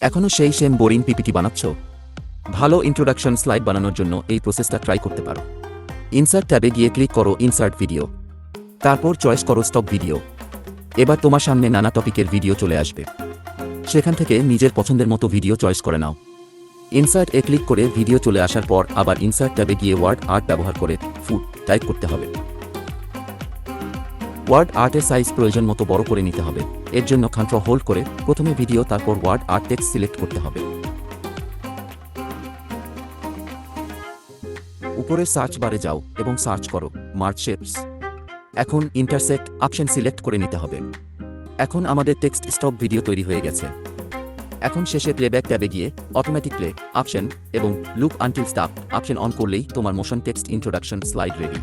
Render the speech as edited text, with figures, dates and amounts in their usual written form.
এখনও সেই same boring PPT বানাচ্ছ? ভালো ইন্ট্রোডাকশন স্লাইড বানানোর জন্য এই প্রসেসটা ট্রাই করতে পারো। ইনসার্ট ট্যাবে গিয়ে ক্লিক করো ইনসার্ট ভিডিও, তারপর চয়েস করো স্টক ভিডিও। এবার তোমার সামনে নানা টপিকের ভিডিও চলে আসবে, সেখান থেকে নিজের পছন্দের মতো ভিডিও চয়েস করে নাও। ইনসার্ট এ ক্লিক করে ভিডিও চলে আসার পর আবার ইনসার্ট ট্যাবে গিয়ে ওয়ার্ড আর্ট ব্যবহার করে ফুট টাইপ করতে হবে। ওয়ার্ড আর্টের সাইজ প্রয়োজন মতো বড় করে নিতে হবে। এর জন্য কন্ট্রোল হোল্ড করে প্রথমে ভিডিও, তারপর ওয়ার্ড আর্ট টেক্সট সিলেক্ট করতে হবে। উপরে সার্চ বারে যাও এবং সার্চ করো মার্জ শেপস। এখন ইন্টারসেক্ট অপশন সিলেক্ট করে নিতে হবে। এখন আমাদের টেক্সট স্টক ভিডিও তৈরি হয়ে গেছে। এখন শেষে প্লেব্যাক ট্যাবে গিয়ে অটোমেটিক প্লে অপশন এবং loop until stop option on করলেই তোমার motion text introduction slide ready.